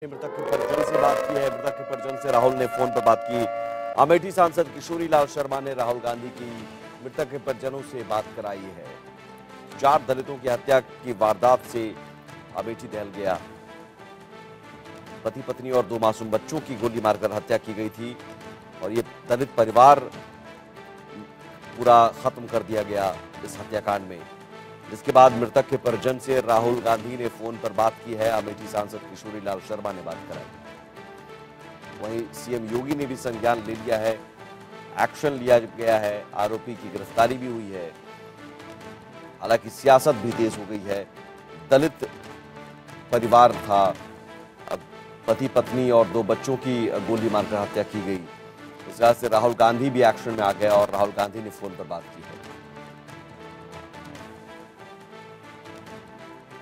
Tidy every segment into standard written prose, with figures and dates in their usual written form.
मृतक के परिजन से बात की है। मृतक के परिजन से राहुल ने फोन पर बात की। अमेठी सांसद किशोरी लाल शर्मा ने राहुल गांधी की मृतक के परिजनों से बात कराई है। 4 दलितों की हत्या की वारदात से अमेठी दहल गया। पति पत्नी और 2 मासूम बच्चों की गोली मारकर हत्या की गई थी और ये दलित परिवार पूरा खत्म कर दिया गया इस हत्याकांड में, जिसके बाद मृतक के परिजन से राहुल गांधी ने फोन पर बात की है। अमेठी सांसद किशोरी लाल शर्मा ने बात कराई। वहीं सीएम योगी ने भी संज्ञान ले लिया है, एक्शन लिया गया है, आरोपी की गिरफ्तारी भी हुई है। हालांकि सियासत भी तेज हो गई है। दलित परिवार था, अब पति पत्नी और 2 बच्चों की गोली मारकर हत्या की गई। इस वजह से राहुल गांधी भी एक्शन में आ गया और राहुल गांधी ने फोन पर बात की है।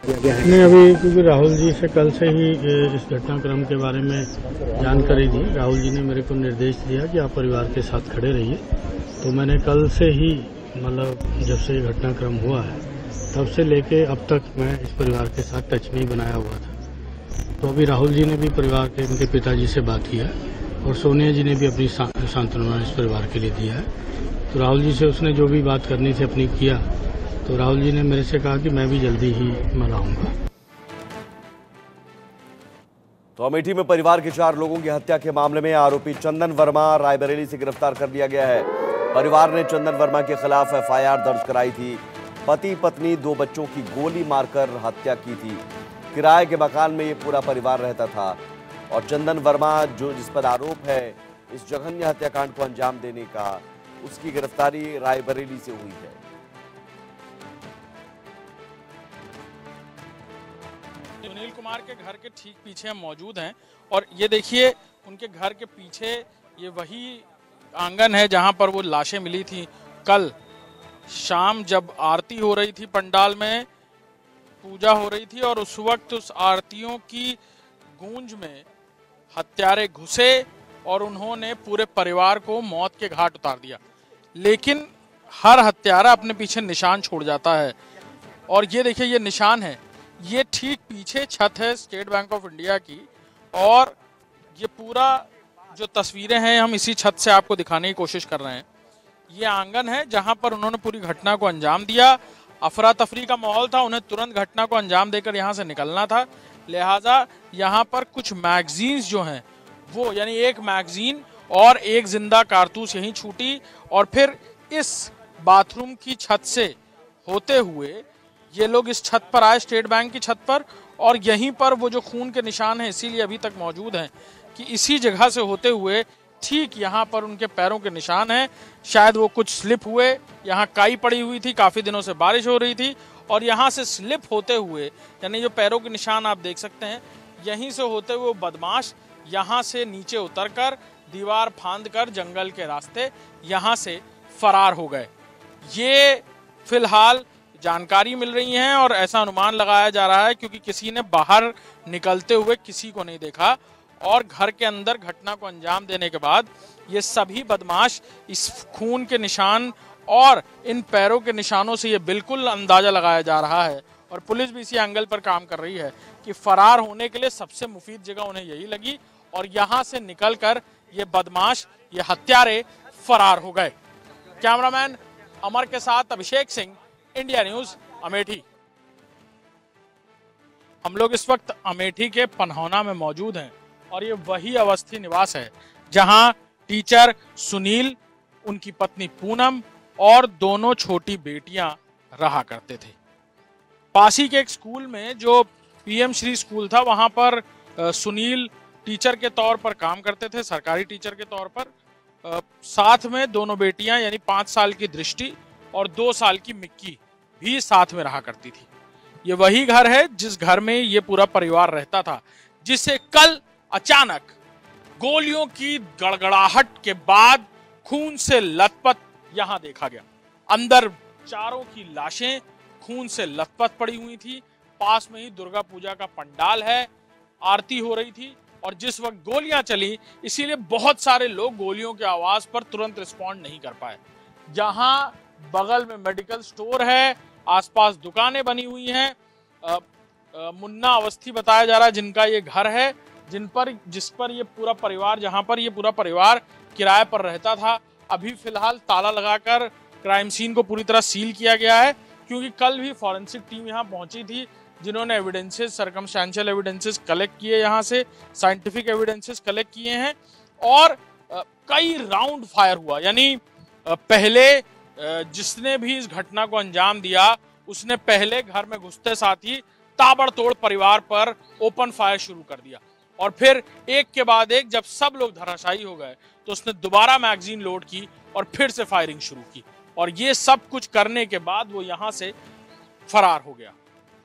नहीं, अभी क्योंकि राहुल जी से कल से ही इस घटनाक्रम के बारे में जानकारी दी। राहुल जी ने मेरे को निर्देश दिया कि आप परिवार के साथ खड़े रहिए, तो मैंने कल से ही मतलब जब से ये घटनाक्रम हुआ है तब से लेके अब तक मैं इस परिवार के साथ टच में ही बनाया हुआ था। तो अभी राहुल जी ने भी परिवार के उनके पिताजी से बात किया और सोनिया जी ने भी अपनी सांत्वना इस परिवार के लिए दिया है। तो राहुल जी से उसने जो भी बात करनी थी अपनी किया, तो राहुल जी ने मेरे से कहा कि मैं भी जल्दी ही मनाऊंगा। तो अमेठी में परिवार के 4 लोगों की हत्या के मामले में आरोपी चंदन वर्मा रायबरेली से गिरफ्तार कर लिया गया है। परिवार ने चंदन वर्मा के खिलाफ एफआईआर दर्ज कराई थी। पति पत्नी 2 बच्चों की गोली मारकर हत्या की थी। किराए के मकान में ये पूरा परिवार रहता था और चंदन वर्मा जिस पर आरोप है इस जघन्य हत्याकांड को अंजाम देने का, उसकी गिरफ्तारी रायबरेली से हुई है। सुनील कुमार के घर के ठीक पीछे हम मौजूद हैं और ये देखिए उनके घर के पीछे ये वही आंगन है जहां पर वो लाशें मिली थी। कल शाम जब आरती हो रही थी, पंडाल में पूजा हो रही थी और उस वक्त उस आरतियों की गूंज में हत्यारे घुसे और उन्होंने पूरे परिवार को मौत के घाट उतार दिया। लेकिन हर हत्यारा अपने पीछे निशान छोड़ जाता है और ये देखिए ये निशान है, ये ठीक पीछे छत है स्टेट बैंक ऑफ इंडिया की और ये पूरा जो तस्वीरें हैं हम इसी छत से आपको दिखाने की कोशिश कर रहे हैं। ये आंगन है जहां पर उन्होंने पूरी घटना को अंजाम दिया। अफरा तफरी का माहौल था, उन्हें तुरंत घटना को अंजाम देकर यहां से निकलना था। लिहाजा यहां पर कुछ मैगजीन्स जो हैं वो, यानी एक मैगजीन और एक जिंदा कारतूस यहीं छूटी और फिर इस बाथरूम की छत से होते हुए ये लोग इस छत पर आए, स्टेट बैंक की छत पर, और यहीं पर वो जो खून के निशान हैं इसीलिए अभी तक मौजूद हैं कि इसी जगह से होते हुए ठीक यहाँ पर उनके पैरों के निशान हैं। शायद वो कुछ स्लिप हुए, यहाँ काई पड़ी हुई थी, काफ़ी दिनों से बारिश हो रही थी और यहाँ से स्लिप होते हुए, यानी जो पैरों के निशान आप देख सकते हैं, यहीं से होते हुए बदमाश यहाँ से नीचे उतरकर दीवार फांद कर जंगल के रास्ते यहाँ से फरार हो गए। ये फिलहाल जानकारी मिल रही है और ऐसा अनुमान लगाया जा रहा है क्योंकि किसी ने बाहर निकलते हुए किसी को नहीं देखा और घर के अंदर घटना को अंजाम देने के बाद ये सभी बदमाश इस खून के निशान और इन पैरों के निशानों से ये बिल्कुल अंदाजा लगाया जा रहा है और पुलिस भी इसी एंगल पर काम कर रही है कि फरार होने के लिए सबसे मुफीद जगह उन्हें यही लगी और यहाँ से निकलकर ये बदमाश, ये हत्यारे फरार हो गए। कैमरामैन अमर के साथ अभिषेक सिंह, इंडिया न्यूज, अमेठी। हम लोग इस वक्त अमेठी के पनहौना में मौजूद हैं और ये वही अवस्थी निवास है जहां टीचर सुनील, उनकी पत्नी पूनम और दोनों छोटी बेटियां रहा करते थे। पासी के एक स्कूल में जो पीएम श्री स्कूल था वहां पर सुनील टीचर के तौर पर काम करते थे, सरकारी टीचर के तौर पर। साथ में दोनों बेटियां यानी 5 साल की दृष्टि और 2 साल की मिक्की भी साथ में रहा करती थी। ये वही घर है जिस घर में ये पूरा परिवार रहता था, जिसे कल अचानक गोलियों की गड़गड़ाहट के बाद खून से लथपथ यहां देखा गया। अंदर चारों की लाशें खून से लथपथ पड़ी हुई थी। पास में ही दुर्गा पूजा का पंडाल है, आरती हो रही थी और जिस वक्त गोलियां चली इसीलिए बहुत सारे लोग गोलियों की आवाज पर तुरंत रिस्पॉन्ड नहीं कर पाए। जहां बगल में मेडिकल स्टोर है, आसपास दुकानें बनी हुई हैं, मुन्ना अवस्थी बताया जा रहा है जिनका ये घर है, जिस पर ये पूरा परिवार, जहां पर ये पूरा परिवार किराए पर रहता था, अभी फिलहाल ताला लगाकर क्राइम सीन को पूरी तरह सील किया गया है, क्योंकि कल भी फॉरेंसिक टीम यहां पहुंची थी, जिन्होंने एविडेंसेस, सर्कमस्टेंशियल एविडेंसेस कलेक्ट किए, यहां से साइंटिफिक एविडेंसेस कलेक्ट किए हैं और कई राउंड फायर हुआ। यानी पहले जिसने भी इस घटना को अंजाम दिया उसने पहले घर में घुसते साथ ही ताबड़तोड़ परिवार पर ओपन फायर शुरू कर दिया और फिर एक के बाद एक जब सब लोग धराशायी हो गए तो उसने दोबारा मैगजीन लोड की और फिर से फायरिंग शुरू की और ये सब कुछ करने के बाद वो यहां से फरार हो गया।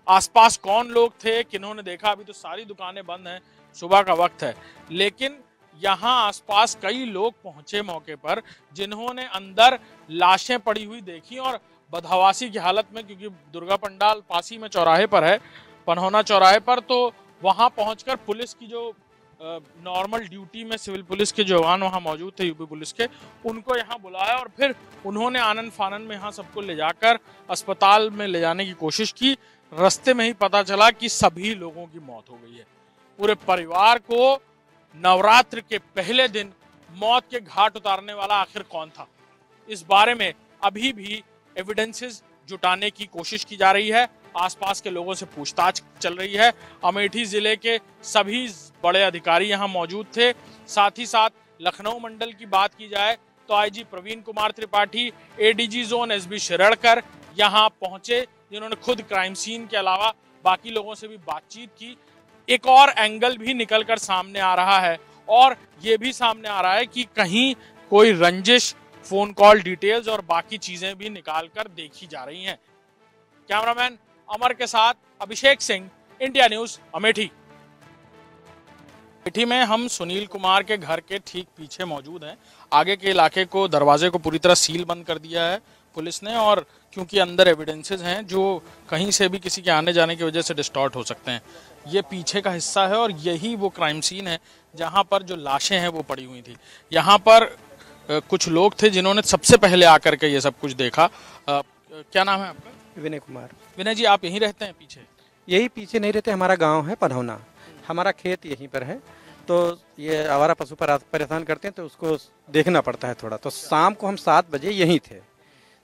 आसपास कौन लोग थे, किन्होंने देखा, अभी तो सारी दुकानें बंद हैं, सुबह का वक्त है, लेकिन यहाँ आसपास कई लोग पहुंचे मौके पर जिन्होंने अंदर लाशें पड़ी हुई देखी और बदहवासी की हालत में, क्योंकि दुर्गा पंडाल पास ही में चौराहे पर है, पनहोना चौराहे पर, तो वहां पहुंचकर पुलिस की जो नॉर्मल ड्यूटी में सिविल पुलिस के जवान वहां मौजूद थे, यूपी पुलिस के, उनको यहां बुलाया और फिर उन्होंने आनन फानन में यहां सबको ले जाकर अस्पताल में ले जाने की कोशिश की। रास्ते में ही पता चला कि सभी लोगों की मौत हो गई है। पूरे परिवार को नवरात्र के पहले दिन मौत के घाट उतारने वाला आखिर कौन था, इस बारे में अभी भी एविडेंसेस जुटाने की कोशिश की जा रही है। आसपास के लोगों से पूछताछ चल रही है। अमेठी जिले के सभी बड़े अधिकारी यहां मौजूद थे। साथ ही साथ लखनऊ मंडल की बात की जाए तो IG Praveen Kumar Tripathi, ADG zone SB Shiradkar यहां पहुंचे, जिन्होंने खुद क्राइम सीन के अलावा बाकी लोगों से भी बातचीत की। एक और एंगल भी निकलकर सामने आ रहा है और ये भी सामने आ रहा है कि कहीं कोई रंजिश, फोन कॉल डिटेल्स और बाकी चीजें भी निकालकर देखी जा रही हैं। कैमरामैन अमर के साथ अभिषेक सिंह, इंडिया न्यूज, अमेठी। अमेठी में हम सुनील कुमार के घर के ठीक पीछे मौजूद हैं। आगे के इलाके को, दरवाजे को पूरी तरह सील बंद कर दिया है पुलिस ने, और क्योंकि अंदर एविडेंसेस हैं जो कहीं से भी किसी के आने जाने की वजह से डिस्टॉर्ट हो सकते हैं। ये पीछे का हिस्सा है और यही वो क्राइम सीन है जहां पर जो लाशें हैं वो पड़ी हुई थी। यहाँ पर कुछ लोग थे जिन्होंने सबसे पहले आकर के ये सब कुछ देखा। क्या नाम है आपका? विनय कुमार। विनय जी, आप यहीं रहते हैं पीछे? यही पीछे नहीं रहते, हमारा गांव है पनहोना, हमारा खेत यहीं पर है, तो ये आवारा पशु पर परेशान करते हैं तो उसको देखना पड़ता है थोड़ा। तो शाम को हम 7 बजे यहीं थे,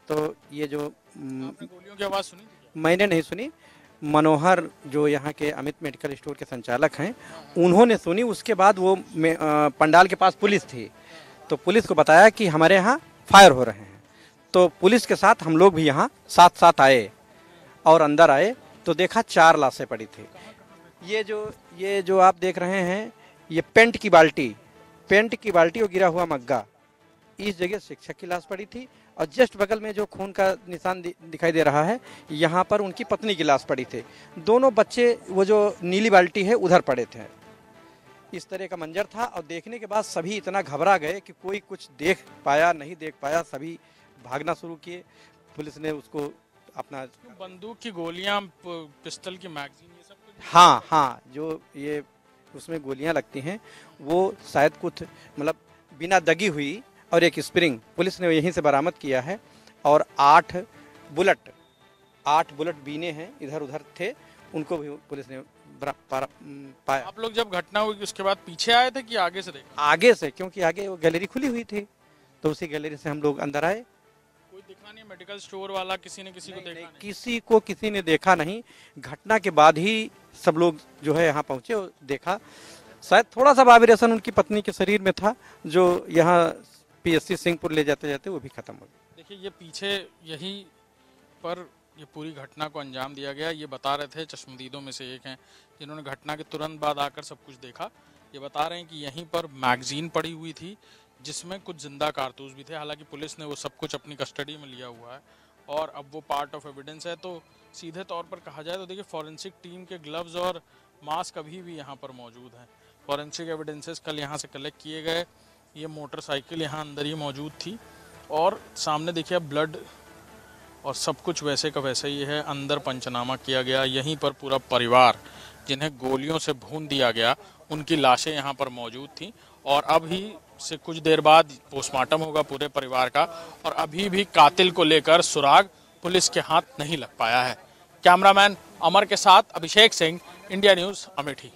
तो ये जो गोलियों की आवाज़ सुनी? मैंने नहीं सुनी, मनोहर जो यहाँ के अमित मेडिकल स्टोर के संचालक हैं उन्होंने सुनी। उसके बाद वो पंडाल के पास पुलिस थी, तो पुलिस को बताया कि हमारे यहाँ फायर हो रहे हैं, तो पुलिस के साथ हम लोग भी यहाँ साथ साथ आए और अंदर आए तो देखा 4 लाशें पड़ी थी। ये जो आप देख रहे हैं, ये पेंट की बाल्टी और गिरा हुआ मग्गा, इस जगह शिक्षक की लाश पड़ी थी और जस्ट बगल में जो खून का निशान दिखाई दे रहा है, यहाँ पर उनकी पत्नी की लाश पड़ी थी। दोनों बच्चे वो जो नीली बाल्टी है उधर पड़े थे। इस तरह का मंजर था और देखने के बाद सभी इतना घबरा गए कि कोई कुछ देख पाया नहीं देख पाया, सभी भागना शुरू किए। पुलिस ने उसको अपना बंदूक की गोलियां, पिस्टल की मैगजीन, ये सब कुछ? हाँ, जो ये उसमें गोलियां लगती हैं वो शायद कुछ मतलब बिना दगी हुई, और एक स्प्रिंग पुलिस ने यहीं से बरामद किया है, और 8 बुलेट बीने हैं इधर उधर थे, उनको भी पुलिस ने पाया। आप लोग जब घटना हुई उसके बाद पीछे आए थे कि आगे से देखा? आगे से, क्योंकि आगे वो गैलरी खुली हुई थी, तो उसी गैलरी से हम लोग अंदर आए। कोई दिखा नहीं? मेडिकल स्टोर वाला किसी ने किसी को देखा नहीं? किसी ने देखा नहीं। घटना के बाद ही सब लोग जो है यहाँ पहुंचे और देखा। शायद थोड़ा सा वाइब्रेशन उनकी पत्नी के शरीर में था, जो यहाँ पीएससी सिंहपुर ले जाते जाते वो भी खत्म हो गया। देखिए, ये पीछे यहीं पर ये पूरी घटना को अंजाम दिया गया। ये बता रहे थे, चश्मदीदों में से एक हैं जिन्होंने घटना के तुरंत बाद आकर सब कुछ देखा। ये बता रहे हैं कि यहीं पर मैगजीन पड़ी हुई थी जिसमें कुछ जिंदा कारतूस भी थे। हालांकि पुलिस ने वो सब कुछ अपनी कस्टडी में लिया हुआ है और अब वो पार्ट ऑफ एविडेंस है। तो सीधे तौर पर कहा जाए तो देखिए, फॉरेंसिक टीम के ग्लव्स और मास्क अभी भी यहाँ पर मौजूद हैं। फॉरेंसिक एविडेंसेस कल यहाँ से कलेक्ट किए गए। ये मोटरसाइकिल यहाँ अंदर ही मौजूद थी और सामने देखिए ब्लड और सब कुछ वैसे का वैसे ही है। अंदर पंचनामा किया गया। यहीं पर पूरा परिवार, जिन्हें गोलियों से भून दिया गया, उनकी लाशें यहाँ पर मौजूद थी और अभी से कुछ देर बाद पोस्टमार्टम होगा पूरे परिवार का, और अभी भी कातिल को लेकर सुराग पुलिस के हाथ नहीं लग पाया है। कैमरामैन अमर के साथ अभिषेक सिंह, इंडिया न्यूज़, अमेठी।